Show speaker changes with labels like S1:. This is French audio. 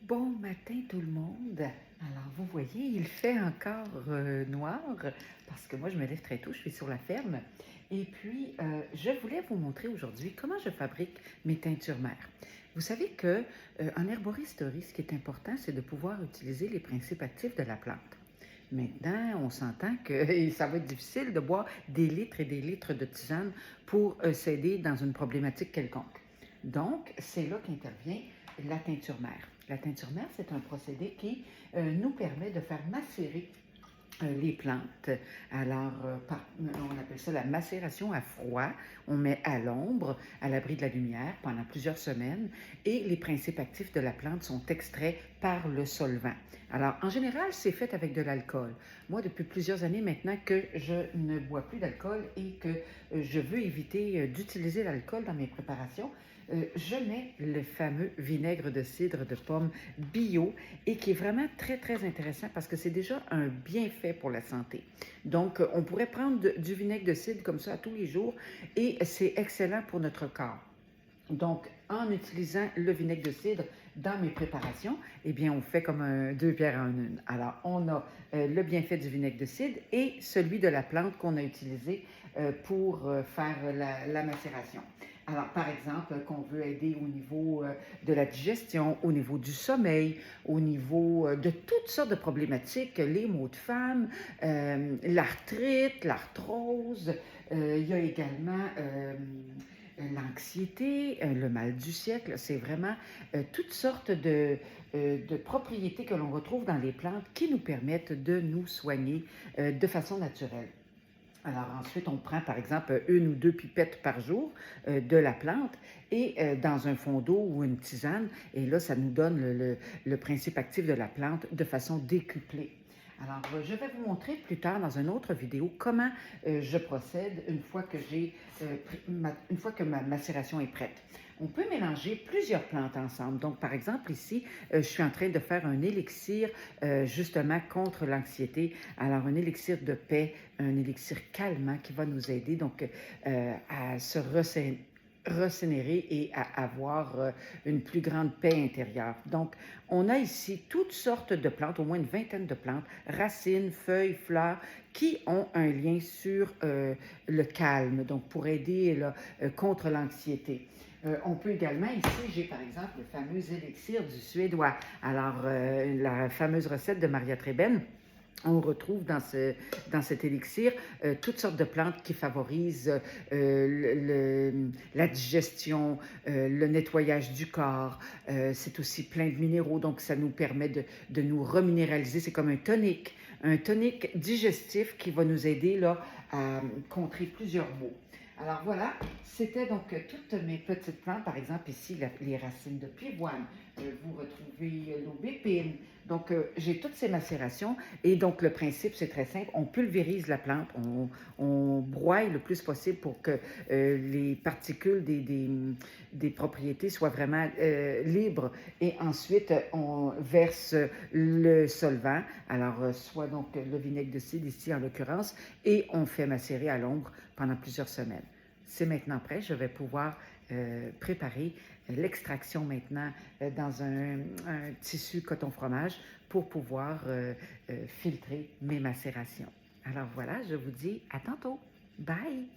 S1: Bon matin tout le monde. Alors vous voyez, il fait encore noir parce que moi je me lève très tôt, je suis sur la ferme. Et puis je voulais vous montrer aujourd'hui comment je fabrique mes teintures mères. Vous savez que en herboristerie, ce qui est important, c'est de pouvoir utiliser les principes actifs de la plante. Maintenant, on s'entend que ça va être difficile de boire des litres et des litres de tisane pour s'aider dans une problématique quelconque. Donc, c'est là qu'intervient la teinture mère. La teinture mère, c'est un procédé qui nous permet de faire macérer les plantes. Alors, on appelle ça la macération à froid. On met à l'ombre, à l'abri de la lumière pendant plusieurs semaines et les principes actifs de la plante sont extraits par le solvant. Alors, en général, c'est fait avec de l'alcool. Moi, depuis plusieurs années maintenant que je ne bois plus d'alcool et que je veux éviter d'utiliser l'alcool dans mes préparations, je mets le fameux vinaigre de cidre de pomme bio et qui est vraiment très, très intéressant parce que c'est déjà un bienfait pour la santé. Donc, on pourrait prendre du vinaigre de cidre comme ça tous les jours et c'est excellent pour notre corps. Donc, en utilisant le vinaigre de cidre dans mes préparations, eh bien, on fait comme deux pierres en une. Alors, on a le bienfait du vinaigre de cidre et celui de la plante qu'on a utilisé pour faire la macération. Alors, par exemple, qu'on veut aider au niveau de la digestion, au niveau du sommeil, au niveau de toutes sortes de problématiques, les maux de femme, l'arthrite, l'arthrose. Il y a également l'anxiété, le mal du siècle. C'est vraiment toutes sortes de propriétés que l'on retrouve dans les plantes qui nous permettent de nous soigner de façon naturelle. Alors ensuite, on prend par exemple une ou deux pipettes par jour de la plante et dans un fond d'eau ou une tisane. Et là, ça nous donne le principe actif de la plante de façon décuplée. Alors, je vais vous montrer plus tard dans une autre vidéo comment je procède une fois que une fois que ma macération est prête. On peut mélanger plusieurs plantes ensemble. Donc, par exemple, ici, je suis en train de faire un élixir justement contre l'anxiété. Alors, un élixir de paix, un élixir calmant qui va nous aider donc à se recénérer et à avoir une plus grande paix intérieure. Donc, on a ici toutes sortes de plantes, au moins une vingtaine de plantes, racines, feuilles, fleurs, qui ont un lien sur le calme, donc pour aider là, contre l'anxiété. On peut également, ici, j'ai par exemple le fameux élixir du Suédois. Alors, la fameuse recette de Maria Treben. On retrouve dans cet élixir toutes sortes de plantes qui favorisent la digestion, le nettoyage du corps. C'est aussi plein de minéraux, donc ça nous permet de nous reminéraliser. C'est comme un tonique digestif qui va nous aider là, à contrer plusieurs maux. Alors voilà, c'était donc toutes mes petites plantes. Par exemple, ici, les racines de pivoine. Vous retrouvez l'aubépine. Donc, j'ai toutes ces macérations. Et donc, le principe, c'est très simple. On pulvérise la plante. On broie le plus possible pour que les particules des propriétés soient vraiment libres. Et ensuite, on verse le solvant. Alors, soit donc le vinaigre de cidre ici, en l'occurrence. Et on fait macérer à l'ombre pendant plusieurs semaines. C'est maintenant prêt, je vais pouvoir préparer l'extraction maintenant dans un tissu coton fromage pour pouvoir filtrer mes macérations. Alors voilà, je vous dis à tantôt. Bye!